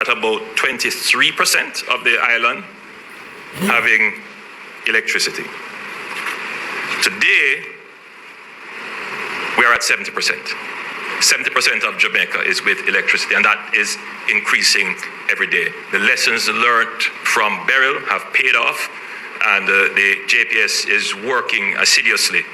about 23% of the island having electricity. Today, we are at 70%. 70% of Jamaica is with electricity, and that is increasing every day. The lessons learned from Beryl have paid off, and the JPS is working assiduously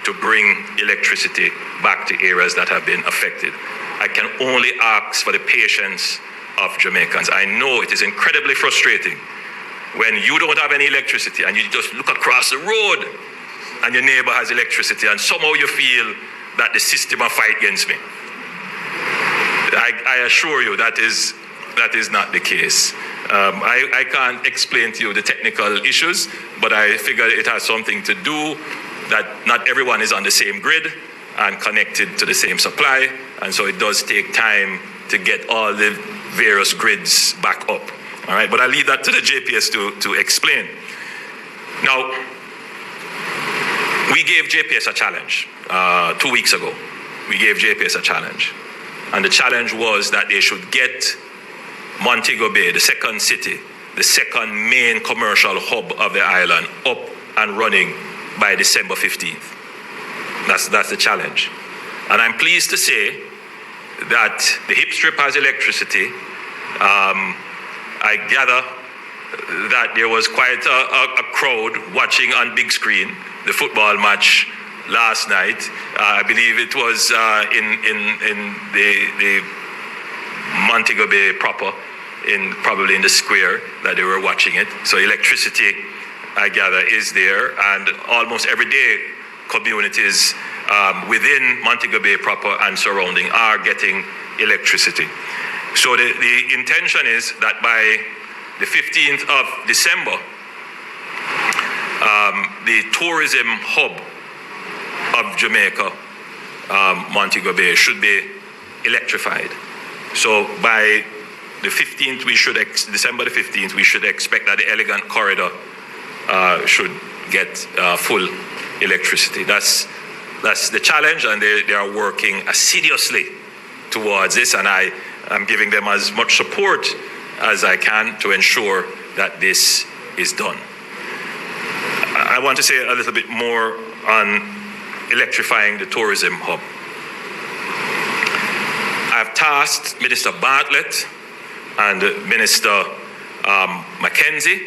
to bring electricity back to areas that have been affected. I can only ask for the patience of Jamaicans. I know it is incredibly frustrating when you don't have any electricity and you just look across the road and your neighbor has electricity and somehow you feel that the system will fight against me. I assure you that is not the case. I can't explain to you the technical issues, but I figure it has something to do that not everyone is on the same grid and connected to the same supply, and so it does take time to get all the various grids back up. All right, but I leave that to the JPS to explain. Now, we gave JPS a challenge 2 weeks ago. We gave JPS a challenge. And the challenge was that they should get Montego Bay, the second city, the second main commercial hub of the island, up and running by December 15th. That's the challenge. And I'm pleased to say that the hip strip has electricity. I gather that there was quite a crowd watching on big screen the football match last night. I believe it was in the Montego Bay proper, probably in the square that they were watching it. So electricity, I gather, is there, and almost every day communities within Montego Bay proper and surrounding are getting electricity. So the intention is that by the 15th of December, the tourism hub of Jamaica, Montego Bay, should be electrified. So by the 15th, December the 15th, we should expect that the Elegant Corridor should get full electricity. That's the challenge, and they are working assiduously towards this, and I'm giving them as much support as I can to ensure that this is done. I want to say a little bit more on electrifying the tourism hub. I've tasked Minister Bartlett and Minister Mackenzie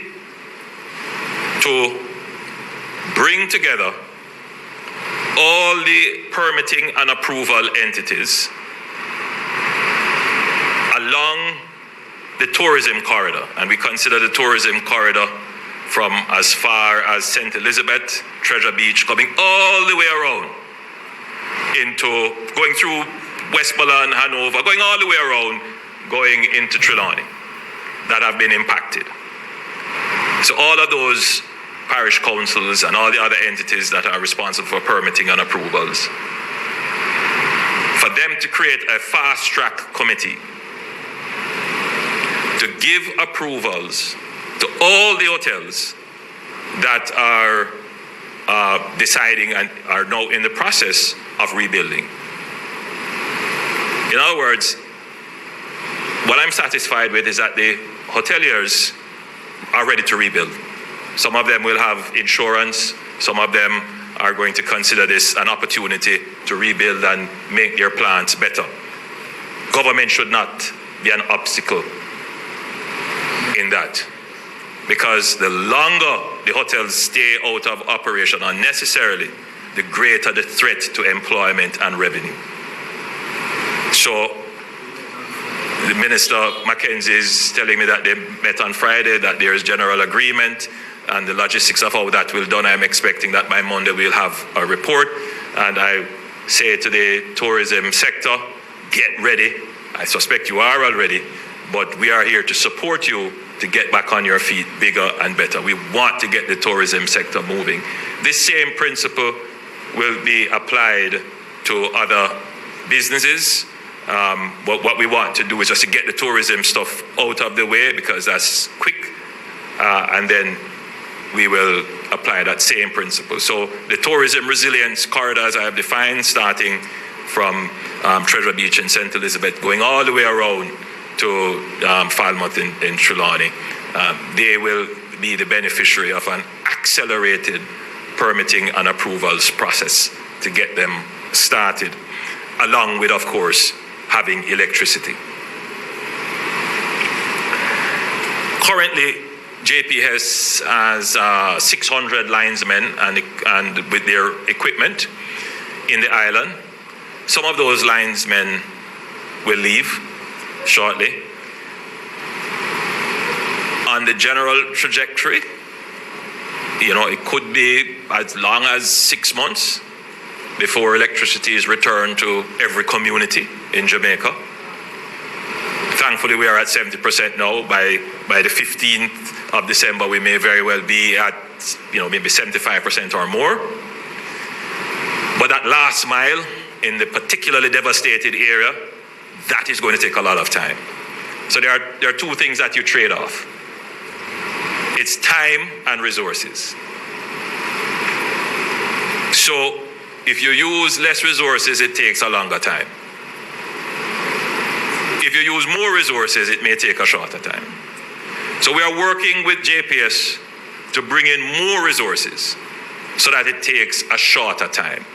to bring together all the permitting and approval entities along the tourism corridor, and we consider the tourism corridor from as far as St. Elizabeth, Treasure Beach, coming all the way around going through Westmoreland, Hanover, going all the way around, going into Trelawney, that have been impacted. So all of those parish councils and all the other entities that are responsible for permitting and approvals, for them to create a fast-track committee to give approvals to all the hotels that are deciding and are now in the process of rebuilding. In other words, what I'm satisfied with is that the hoteliers are ready to rebuild. Some of them will have insurance. Some of them are going to consider this an opportunity to rebuild and make their plants better. Government should not be an obstacle in that, because the longer the hotels stay out of operation unnecessarily, the greater the threat to employment and revenue. So the Minister Mackenzie is telling me that they met on Friday, that there is general agreement, and the logistics of how that will be done, I'm expecting that by Monday we'll have a report. And I say to the tourism sector, get ready. I suspect you are already, but we are here to support you to get back on your feet bigger and better. We want to get the tourism sector moving. This same principle will be applied to other businesses. But what we want to do is just to get the tourism stuff out of the way, because that's quick, and then we will apply that same principle. So the tourism resilience corridors I have defined, starting from Treasure Beach and St. Elizabeth, going all the way around to Falmouth in Trelawney. They will be the beneficiary of an accelerated permitting and approvals process to get them started, along with, of course, having electricity. Currently, JPS has 600 linesmen and with their equipment in the island. Some of those linesmen will leave shortly. On the general trajectory, it could be as long as 6 months before electricity is returned to every community in Jamaica. Thankfully, we are at 70% now. By the 15th of December, we may very well be at, maybe 75% or more. But that last mile in the particularly devastated area, that is going to take a lot of time. So there are two things that you trade off. It's time and resources. So if you use less resources, it takes a longer time. If you use more resources, it may take a shorter time. So we are working with JPS to bring in more resources so that it takes a shorter time.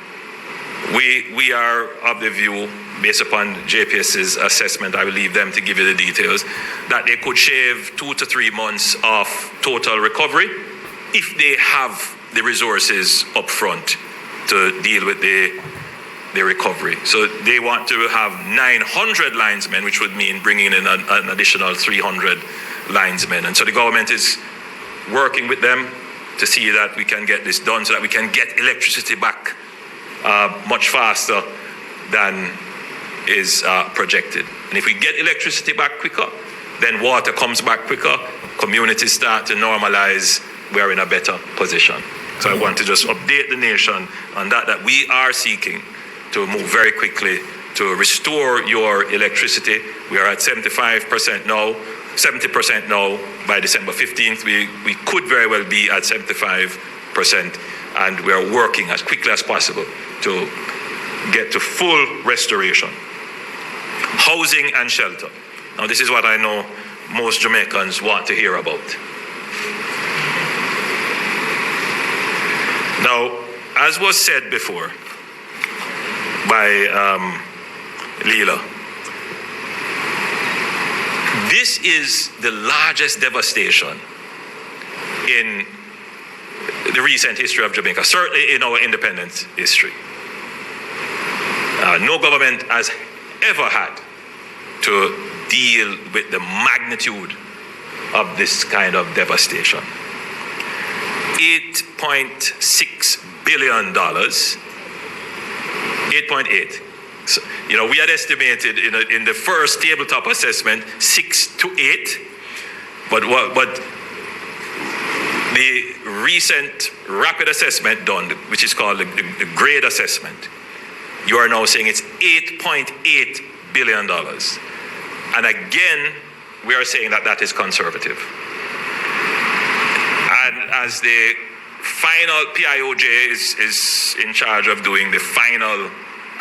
We are of the view, based upon JPS's assessment, I will leave them to give you the details, that they could shave 2 to 3 months of total recovery if they have the resources up front to deal with the recovery. So they want to have 900 linesmen, which would mean bringing in an additional 300 linesmen. And so the government is working with them to see that we can get this done so that we can get electricity back much faster than is projected. And if we get electricity back quicker, then water comes back quicker, communities start to normalize, we're in a better position. So I want to just update the nation on that we are seeking to move very quickly to restore your electricity. We are at 75% now, 70% now. By December 15th, we could very well be at 75%, and we are working as quickly as possible to get to full restoration. Housing and shelter. Now, this is what I know most Jamaicans want to hear about. Now, as was said before by Leela, this is the largest devastation in the recent history of Jamaica, certainly in our independence history. No government has ever had to deal with the magnitude of this kind of devastation. $8.6 billion, 8.8. So, we had estimated in the first tabletop assessment 6 to 8, but the recent rapid assessment done, which is called the grade assessment, you are now saying it's $8.8 billion. And again, we are saying that is conservative. And as the final PIOJ is in charge of doing the final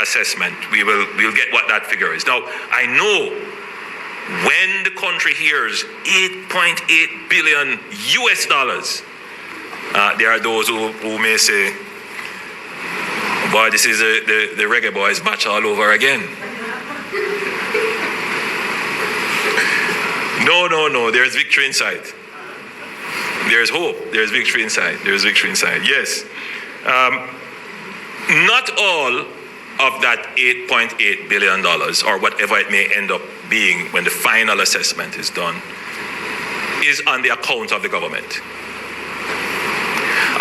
assessment, we'll get what that figure is. Now, I know when the country hears $8.8 billion US dollars, there are those who may say, boy, this is the reggae boys match all over again. No, there's victory in sight. There's hope. There's victory in sight. There's victory in sight. Yes. Not all of that $8.8 billion, or whatever it may end up being when the final assessment is done, is on the account of the government.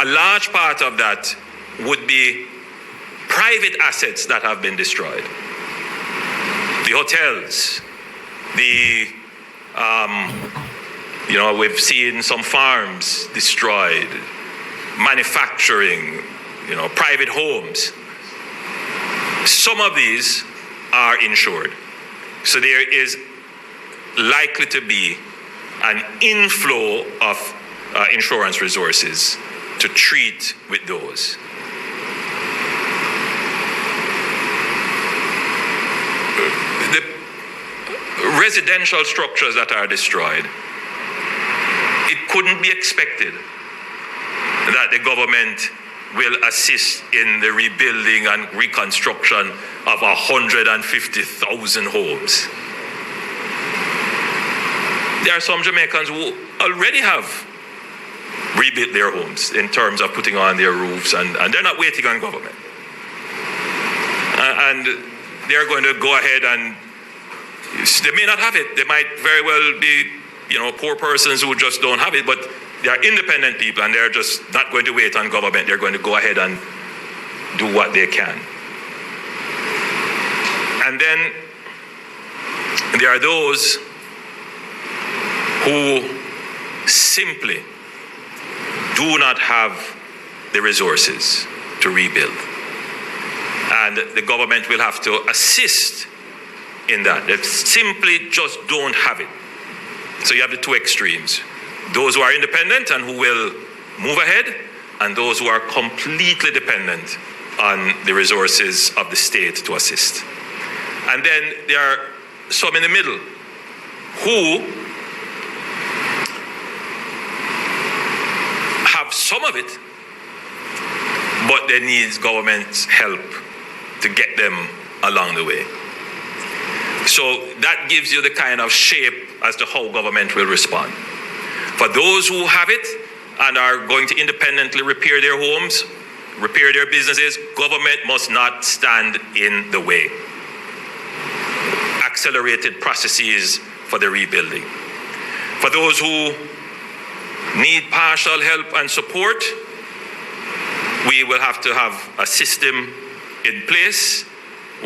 A large part of that would be private assets that have been destroyed. The hotels, we've seen some farms destroyed, manufacturing, private homes. Some of these are insured. So there is likely to be an inflow of insurance resources to treat with those. The residential structures that are destroyed, it couldn't be expected that the government will assist in the rebuilding and reconstruction of 150,000 homes. There are some Jamaicans who already have rebuilt their homes in terms of putting on their roofs, and they're not waiting on government. And they're going to go ahead and they may not have it. They might very well be, poor persons who just don't have it, but they are independent people and they're just not going to wait on government. They're going to go ahead and do what they can. And then there are those who simply do not have the resources to rebuild. And the government will have to assist in that. They simply just don't have it. So you have the two extremes. Those who are independent and who will move ahead, and those who are completely dependent on the resources of the state to assist. And then there are some in the middle who have some of it, but they need government's help to get them along the way. So that gives you the kind of shape as to how government will respond. For those who have it and are going to independently repair their homes, repair their businesses, government must not stand in the way. Accelerated processes for the rebuilding. For those who need partial help and support, we will have to have a system in place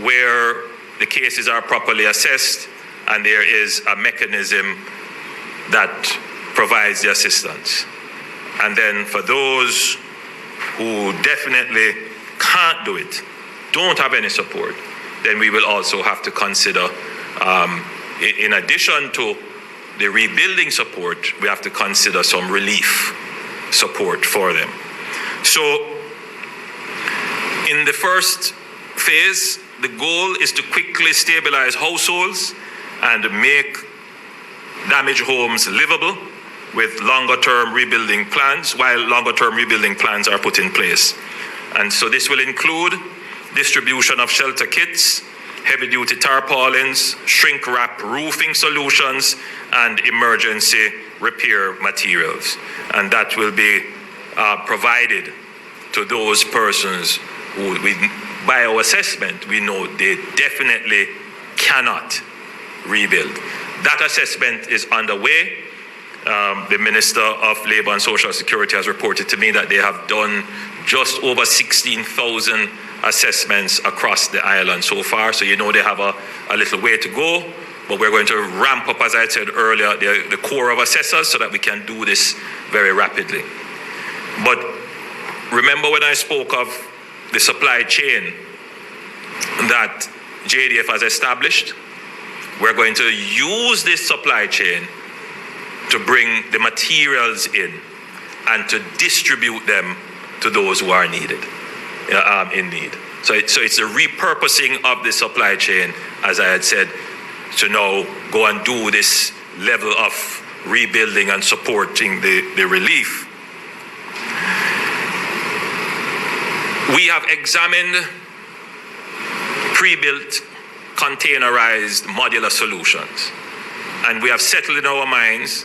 where the cases are properly assessed and there is a mechanism that provides the assistance. And then for those who definitely can't do it, don't have any support, then we will also have to consider, in addition to the rebuilding support, we have to consider some relief support for them. So in the first phase, the goal is to quickly stabilize households and make damaged homes livable with longer-term rebuilding plans, while longer-term rebuilding plans are put in place. And so this will include distribution of shelter kits, heavy-duty tarpaulins, shrink-wrap roofing solutions, and emergency repair materials. And that will be provided to those persons who, by our assessment, we know they definitely cannot rebuild. That assessment is underway. The Minister of Labour and Social Security has reported to me that they have done just over 16,000 assessments across the island so far. So they have a little way to go, but we're going to ramp up, as I said earlier, the core of assessors so that we can do this very rapidly. But remember when I spoke of the supply chain that JDF has established? We're going to use this supply chain to bring the materials in and to distribute them to those who are needed, in need. So it's a repurposing of the supply chain, as I had said, to now go and do this level of rebuilding and supporting the relief. We have examined pre-built, containerized modular solutions. And we have settled in our minds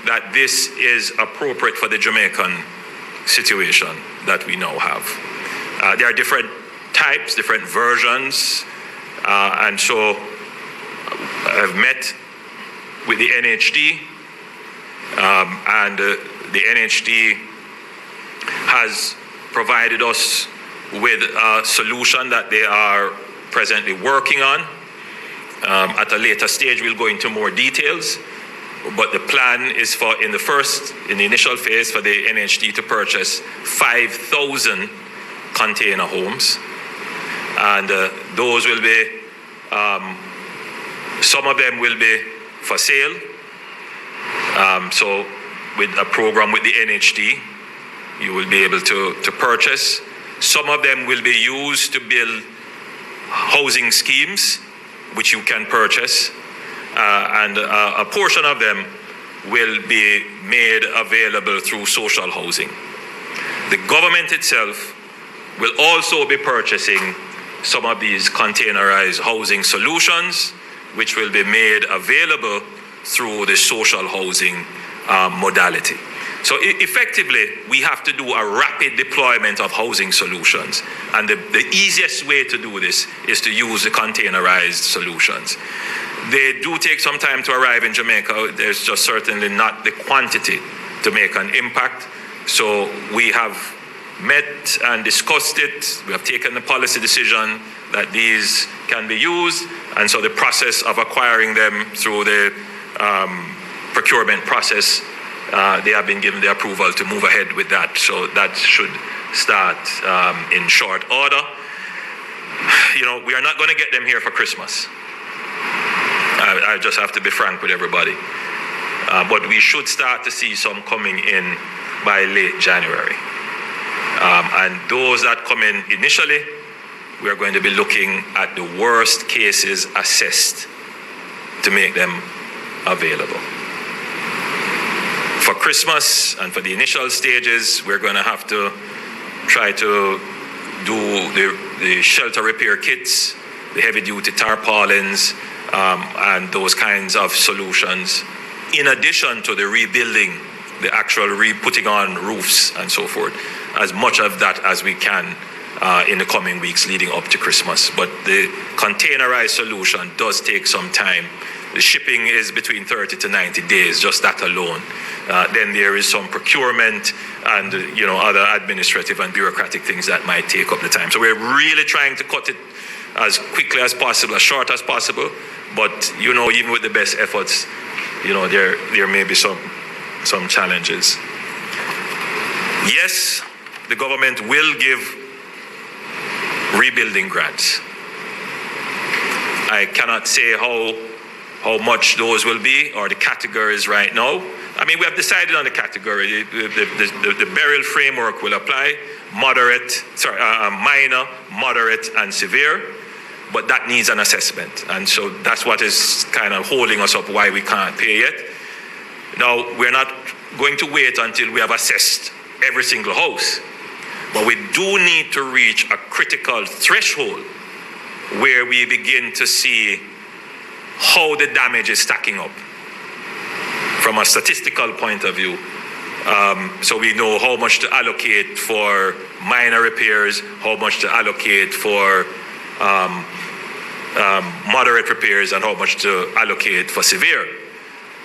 that this is appropriate for the Jamaican situation that we now have. There are different types, different versions, and so I've met with the NHD, and the NHD has provided us with a solution that they are presently working on. At a later stage, we'll go into more details, but the plan is for, in the initial phase, for the NHD to purchase 5,000 container homes. And those will be, some of them will be for sale. So with a program with the NHD, you will be able to purchase. Some of them will be used to build housing schemes, which you can purchase. and a portion of them will be made available through social housing. The government itself will also be purchasing some of these containerized housing solutions, which will be made available through the social housing modality. So effectively, we have to do a rapid deployment of housing solutions. And the easiest way to do this is to use the containerized solutions. They do take some time to arrive in Jamaica. There's just certainly not the quantity to make an impact. So we have met and discussed it. We have taken the policy decision that these can be used. And so the process of acquiring them through the procurement process, they have been given the approval to move ahead with that. So that should start in short order. You know, we are not going to get them here for Christmas. I just have to be frank with everybody. But we should start to see some coming in by late January. And those that come in initially, we are going to be looking at the worst cases assessed to make them available. For Christmas and for the initial stages, we're going to have to try to do the shelter repair kits, the heavy-duty tarpaulins, and those kinds of solutions, in addition to the rebuilding, the actual putting on roofs and so forth, as much of that as we can in the coming weeks leading up to Christmas. But the containerized solution does take some time. The shipping is between 30 to 90 days, just that alone. Then there is some procurement and other administrative and bureaucratic things that might take up the time. So we're really trying to cut it as quickly as possible, as short as possible. But even with the best efforts, there may be some challenges. Yes, the government will give rebuilding grants. I cannot say how much those will be or the categories right now. I mean, we have decided on the category. The burial framework will apply: minor, moderate, and severe. But that needs an assessment. And so that's what is kind of holding us up, why we can't pay yet. Now, we're not going to wait until we have assessed every single house. But we do need to reach a critical threshold where we begin to see how the damage is stacking up from a statistical point of view. So we know how much to allocate for minor repairs, how much to allocate for moderate repairs, and how much to allocate for severe.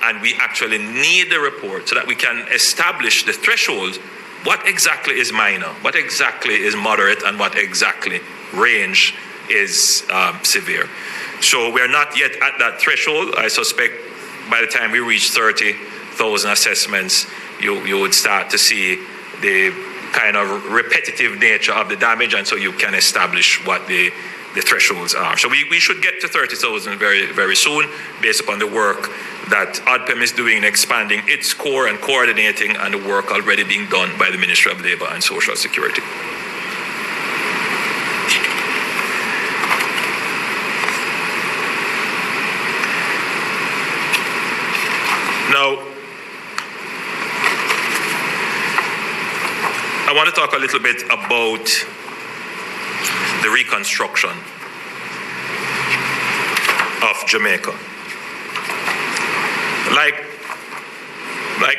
And we actually need the report so that we can establish the threshold. What exactly is minor? What exactly is moderate? And what exactly range is severe? So we're not yet at that threshold. I suspect by the time we reach 30,000 assessments, you would start to see the kind of repetitive nature of the damage, and so you can establish what the thresholds are. So we should get to 30,000 very, very soon, based upon the work that ODPEM is doing in expanding its core and coordinating, and the work already being done by the Ministry of Labour and Social Security. Now, I want to talk a little bit about the reconstruction of Jamaica. Like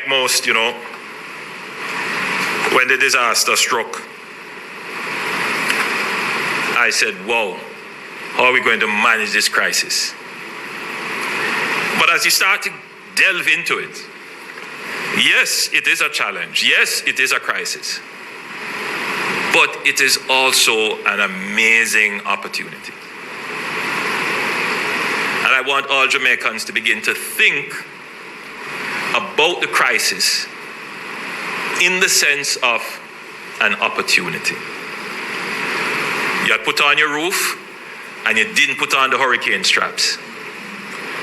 most, when the disaster struck, I said, "Whoa, how are we going to manage this crisis?" But as you start to delve into it, yes, it is a challenge. Yes, it is a crisis. But it is also an amazing opportunity. And I want all Jamaicans to begin to think about the crisis in the sense of an opportunity. You had put on your roof and you didn't put on the hurricane straps.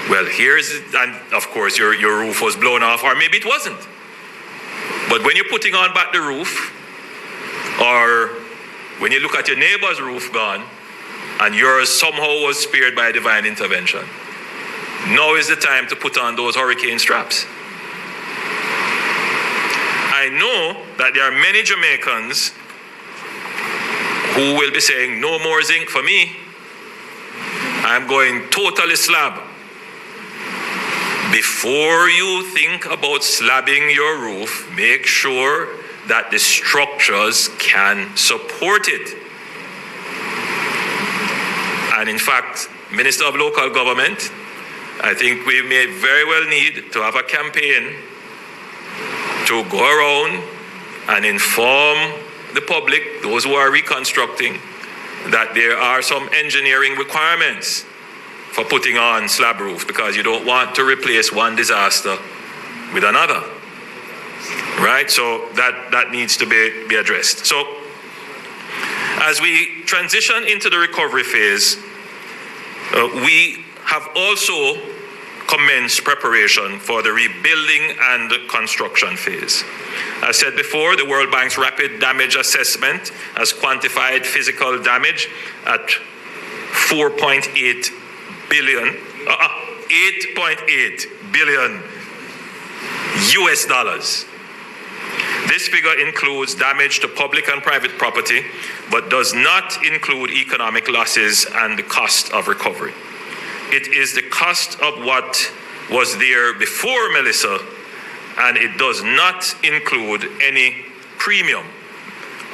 Well, and of course your roof was blown off, or maybe it wasn't. But when you're putting on back the roof, or when you look at your neighbor's roof gone, and yours somehow was spared by divine intervention, Now is the time to put on those hurricane straps. I know that there are many Jamaicans who will be saying, no more zinc for me. I'm going totally slab. Before you think about slabbing your roof, make sure that the structures can support it. And in fact, Minister of Local Government, I think we may very well need to have a campaign to go around and inform the public, those who are reconstructing, that there are some engineering requirements for putting on slab roof, because you don't want to replace one disaster with another, right? So that needs to be addressed. So as we transition into the recovery phase, we have also commenced preparation for the rebuilding and construction phase. As said before, the World Bank's rapid damage assessment has quantified physical damage at 8.8 billion US dollars. This figure includes damage to public and private property, but does not include economic losses and the cost of recovery. It is the cost of what was there before Melissa, and it does not include any premium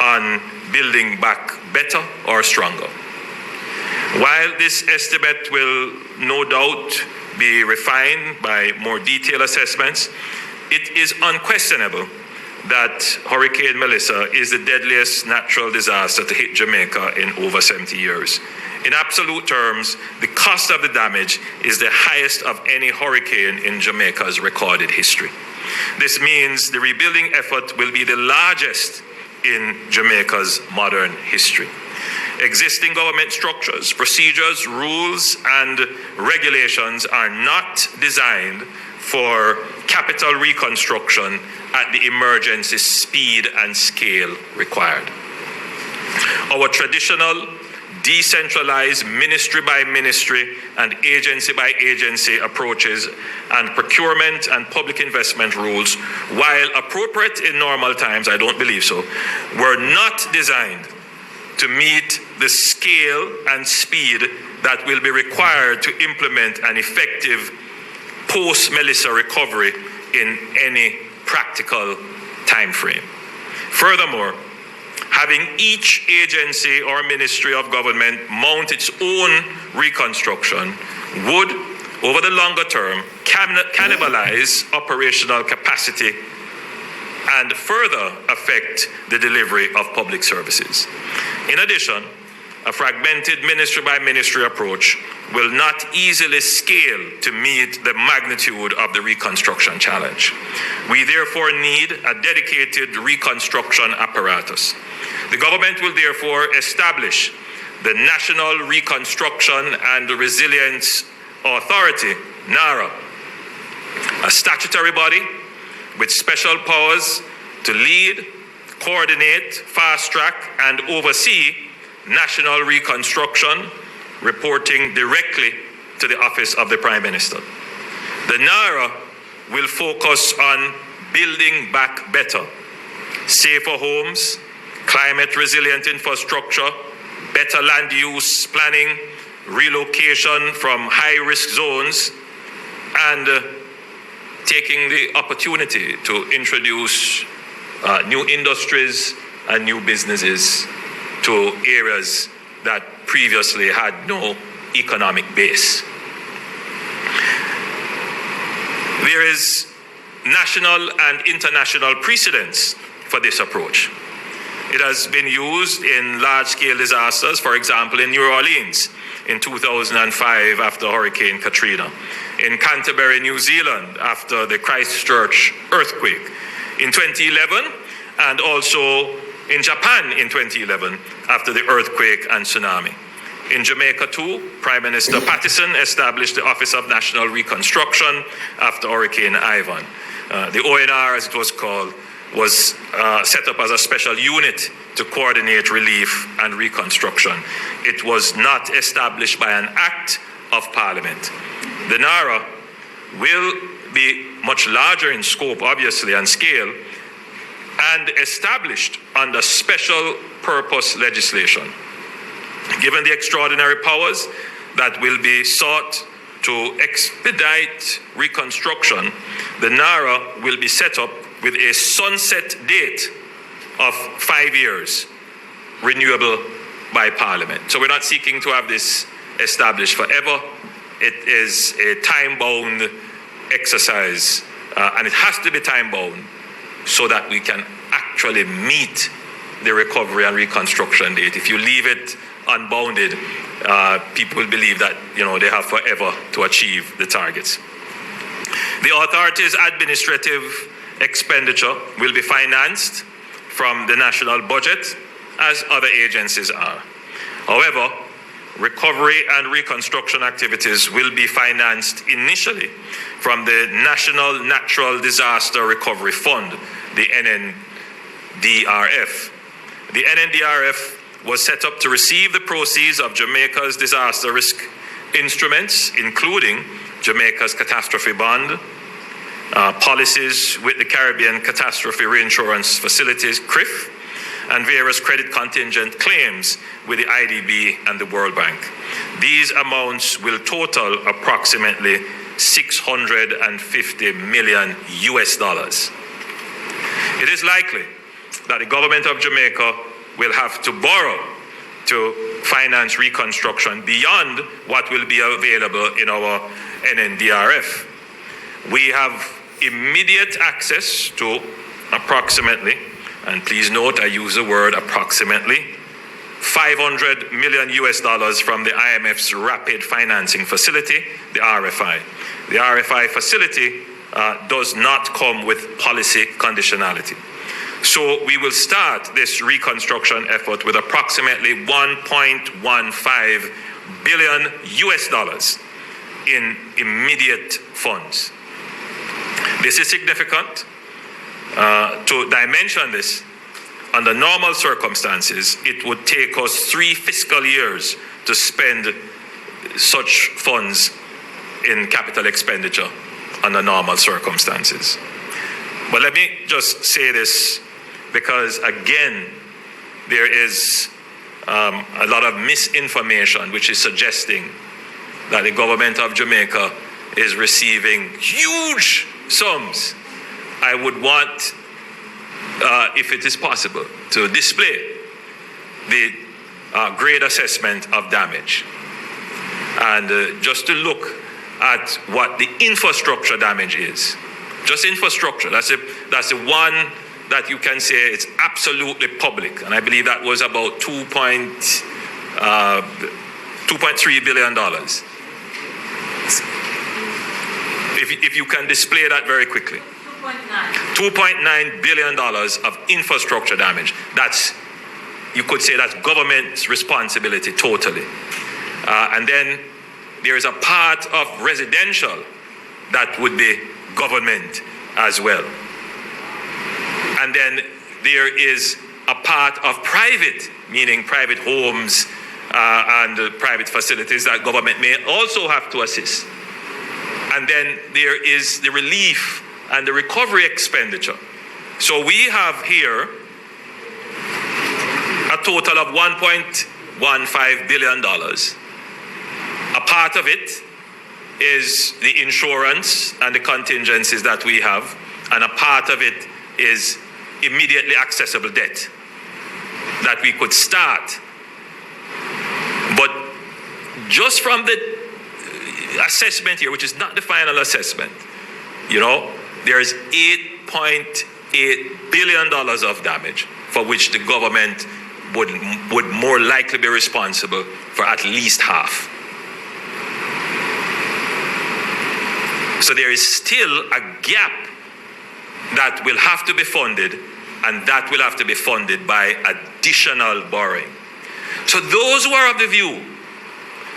on building back better or stronger. While this estimate will no doubt be refined by more detailed assessments, it is unquestionable that Hurricane Melissa is the deadliest natural disaster to hit Jamaica in over 70 years. In absolute terms, the cost of the damage is the highest of any hurricane in Jamaica's recorded history. This means the rebuilding effort will be the largest in Jamaica's modern history. Existing government structures, procedures, rules, and regulations are not designed for capital reconstruction at the emergency speed and scale required. Our traditional decentralized ministry by ministry and agency by agency approaches and procurement and public investment rules, while appropriate in normal times, I don't believe so, were not designed to meet the scale and speed that will be required to implement an effective post-Melissa recovery in any practical time frame. Furthermore, having each agency or ministry of government mount its own reconstruction would, over the longer term, cannibalize operational capacity and further affect the delivery of public services. In addition, a fragmented ministry by ministry approach will not easily scale to meet the magnitude of the reconstruction challenge. We therefore need a dedicated reconstruction apparatus. The government will therefore establish the National Reconstruction and Resilience Authority, NARA, a statutory body with special powers to lead, coordinate, fast-track, and oversee national reconstruction, reporting directly to the Office of the Prime Minister. The NARA will focus on building back better, safer homes, climate-resilient infrastructure, better land use planning, relocation from high-risk zones, and taking the opportunity to introduce new industries and new businesses to areas that previously had no economic base. There is national and international precedence for this approach. It has been used in large-scale disasters, for example, in New Orleans in 2005 after Hurricane Katrina, in Canterbury, New Zealand after the Christchurch earthquake, in 2011, and also in Japan in 2011 after the earthquake and tsunami. In Jamaica too, Prime Minister Pattison established the Office of National Reconstruction after Hurricane Ivan. The ONR, as it was called, was set up as a special unit to coordinate relief and reconstruction. It was not established by an act of Parliament. The NARA will be much larger in scope, obviously, and scale, and established under special purpose legislation. Given the extraordinary powers that will be sought to expedite reconstruction, the NARA will be set up with a sunset date of 5 years, renewable by Parliament. So we're not seeking to have this established forever. It is a time-bound exercise, and it has to be time-bound so that we can actually meet the recovery and reconstruction date. If you leave it unbounded, people will believe that they have forever to achieve the targets. The authority's administrative expenditure will be financed from the national budget, as other agencies are. However, recovery and reconstruction activities will be financed initially from the National Natural Disaster Recovery Fund, the NNDRF. The NNDRF was set up to receive the proceeds of Jamaica's disaster risk instruments, including Jamaica's catastrophe bond, policies with the Caribbean Catastrophe Reinsurance Facilities, CRIF, and various credit contingent claims with the IDB and the World Bank. These amounts will total approximately $650 million. It is likely that the government of Jamaica will have to borrow to finance reconstruction beyond what will be available in our NNDRF. We have immediate access to approximately, and please note I use the word approximately, $500 million from the IMF's Rapid Financing Facility, the RFI. The RFI facility does not come with policy conditionality. So we will start this reconstruction effort with approximately $1.15 billion in immediate funds. This is significant. To dimension this, under normal circumstances, it would take us 3 fiscal years to spend such funds in capital expenditure under normal circumstances. But let me just say this, because again, there is a lot of misinformation which is suggesting that the government of Jamaica is receiving huge sums. I would want, if it is possible, to display the grade assessment of damage, and just to look at what the infrastructure damage is. Just infrastructure. That's the one that you can say it's absolutely public, and I believe that was about $2.3 billion. If you can display that very quickly. $2.9 billion of infrastructure damage. That's, you could say that's government's responsibility totally. And then there is a part of residential that would be government as well. And then there is a part of private, meaning private homes and private facilities that government may also have to assist. And then there is the relief and the recovery expenditure. So we have here a total of $1.15 billion. A part of it is the insurance and the contingencies that we have, and a part of it is immediately accessible debt that we could start. But just from the assessment here, which is not the final assessment, there is $8.8 billion of damage for which the government would more likely be responsible for at least half. So there is still a gap that will have to be funded, and that will have to be funded by additional borrowing. So those who are of the view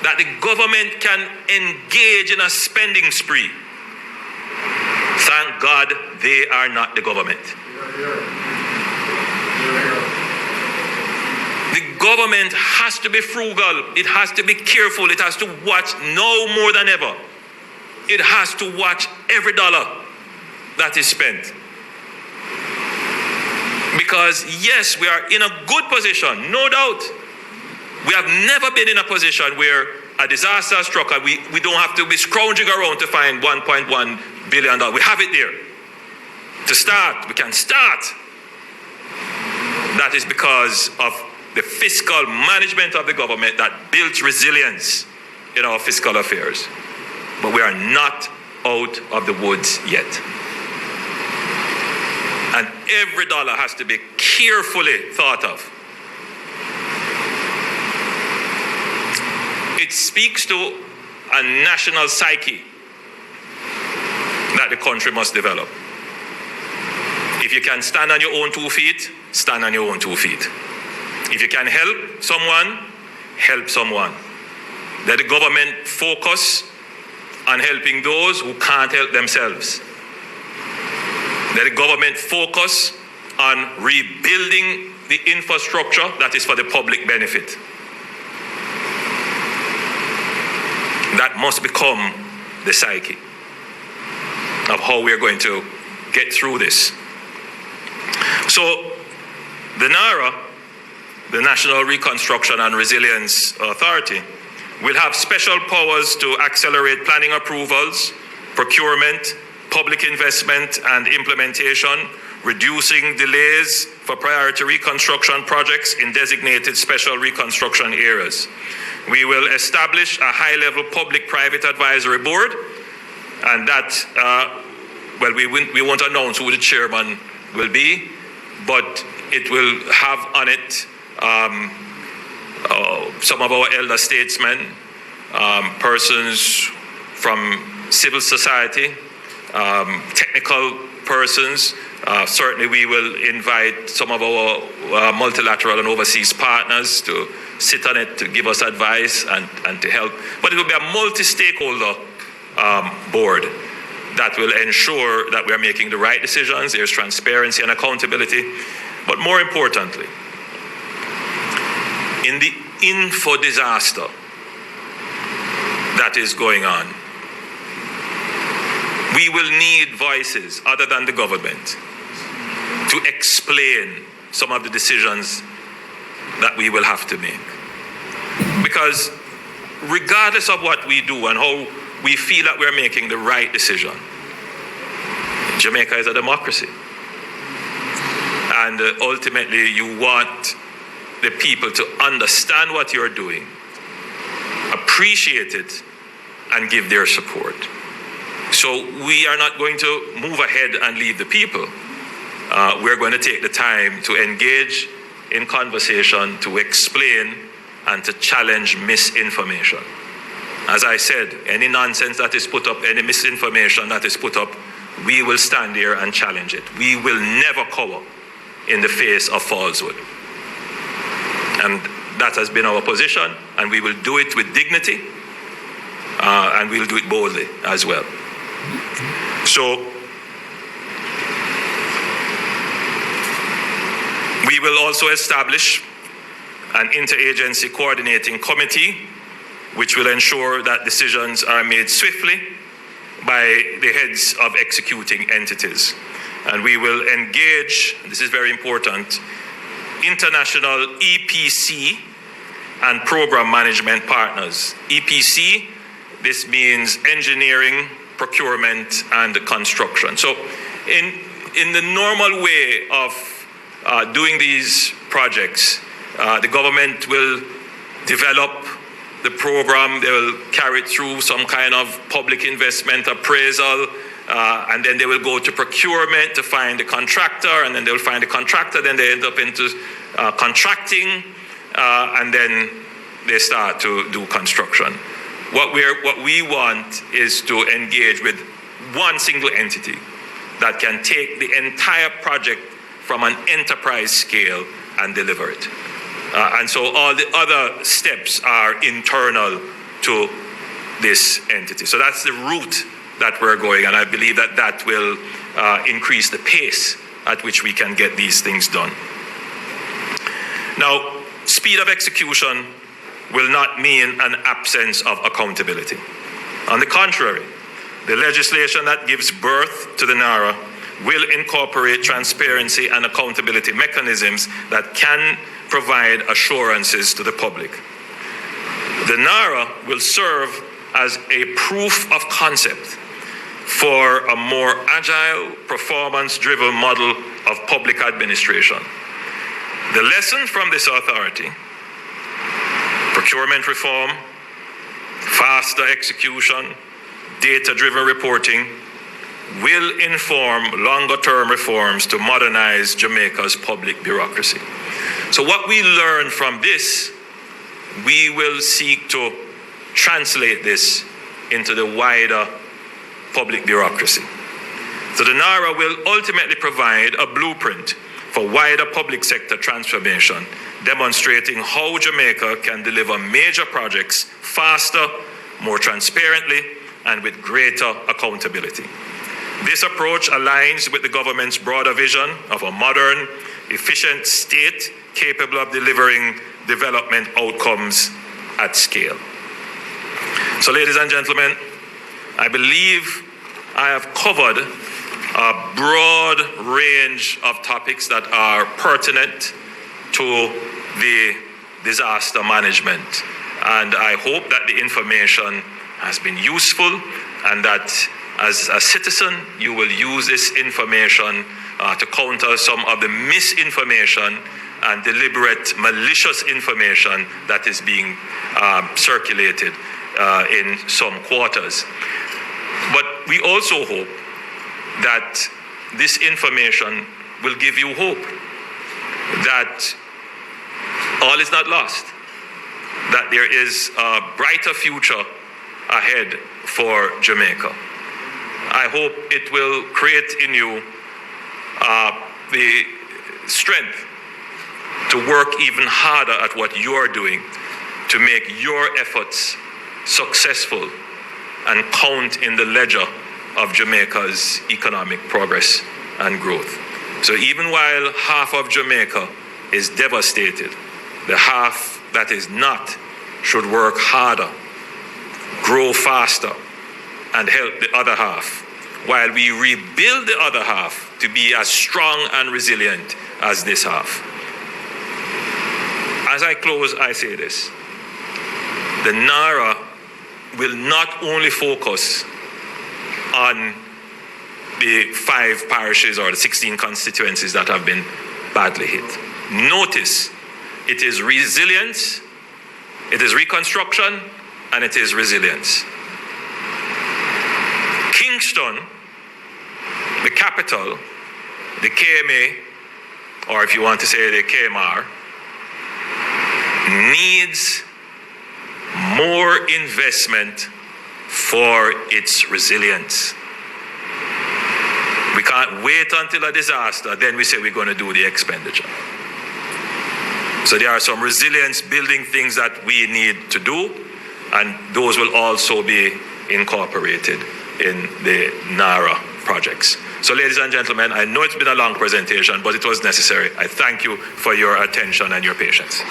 that the government can engage in a spending spree, thank God they are not the government. The government has to be frugal. It has to be careful. It has to watch now more than ever it has to watch every dollar that is spent. Because yes, we are in a good position, no doubt. We have never been in a position where a disaster struck and we don't have to be scrounging around to find $1.1 billion. We have it there. To start, we can start. That is because of the fiscal management of the government that built resilience in our fiscal affairs. But we are not out of the woods yet. And every dollar has to be carefully thought of. It speaks to a national psyche that the country must develop. If you can stand on your own 2 feet, stand on your own 2 feet. If you can help someone, help someone. Let the government focus on helping those who can't help themselves. Let the government focus on rebuilding the infrastructure that is for the public benefit. That must become the psyche of how we're going to get through this. So the NARA, the National Reconstruction and Resilience Authority, will have special powers to accelerate planning approvals, procurement, public investment and implementation, reducing delays for priority reconstruction projects in designated special reconstruction areas. We will establish a high-level public-private advisory board, and that, we won't announce who the chairman will be, but it will have on it some of our elder statesmen, persons from civil society, technical persons. Certainly we will invite some of our multilateral and overseas partners to sit on it to give us advice and to help. But it will be a multi-stakeholder board that will ensure that we are making the right decisions, there's transparency and accountability. But more importantly, in the info disaster that is going on, we will need voices other than the government to explain some of the decisions that we will have to make. Because regardless of what we do and how we feel that we're making the right decision, Jamaica is a democracy. And ultimately you want the people to understand what you're doing, appreciate it, and give their support. So we are not going to move ahead and leave the people. We're going to take the time to engage in conversation, to explain, and to challenge misinformation. As I said, any nonsense that is put up, any misinformation that is put up, we will stand there and challenge it. We will never cower in the face of falsehood. And that has been our position, and we will do it with dignity, and we'll do it boldly as well. So we will also establish an interagency coordinating committee which will ensure that decisions are made swiftly by the heads of executing entities. And we will engage, this is very important, international EPC and program management partners. EPC, this means engineering, procurement, and construction. So in the normal way of doing these projects, the government will develop the program, they will carry it through some kind of public investment appraisal, and then they will go to procurement to find the contractor, and then they will find the contractor, then they end up into contracting, and then they start to do construction. What we want is to engage with one single entity that can take the entire project from an enterprise scale and deliver it. And so all the other steps are internal to this entity. So that's the route that we're going, and I believe that that will increase the pace at which we can get these things done. Now, speed of execution will not mean an absence of accountability. On the contrary, The legislation that gives birth to the NARA will incorporate transparency and accountability mechanisms that can provide assurances to the public. The NARA will serve as a proof of concept for a more agile, performance-driven model of public administration. The lesson from this authority, procurement reform, faster execution, data-driven reporting, will inform longer-term reforms to modernize Jamaica's public bureaucracy. So what we learn from this, we will seek to translate this into the wider public bureaucracy. So the NARA will ultimately provide a blueprint for wider public sector transformation, demonstrating how Jamaica can deliver major projects faster, more transparently, and with greater accountability. This approach aligns with the government's broader vision of a modern, efficient state capable of delivering development outcomes at scale. So, ladies and gentlemen, I believe I have covered a broad range of topics that are pertinent to the disaster management. And I hope that the information has been useful and that as a citizen, you will use this information to counter some of the misinformation and deliberate malicious information that is being circulated in some quarters. But we also hope that this information will give you hope that all is not lost, that there is a brighter future ahead for Jamaica. I hope it will create in you the strength to work even harder at what you're doing to make your efforts successful and count in the ledger of Jamaica's economic progress and growth. So even while half of Jamaica is devastated, the half that is not should work harder, grow faster, and help the other half, while we rebuild the other half to be as strong and resilient as this half. As I close, I say this. The NARA will not only focus on the 5 parishes or the 16 constituencies that have been badly hit. Notice, it is resilience, it is reconstruction, and it is resilience. Kingston, the capital, the KMA, or if you want to say the KMR, needs more investment for its resilience. We can't wait until a disaster, then we say we're going to do the expenditure. So there are some resilience building things that we need to do, and those will also be incorporated in the NARA projects. So ladies and gentlemen, I know it's been a long presentation, but it was necessary. I thank you for your attention and your patience.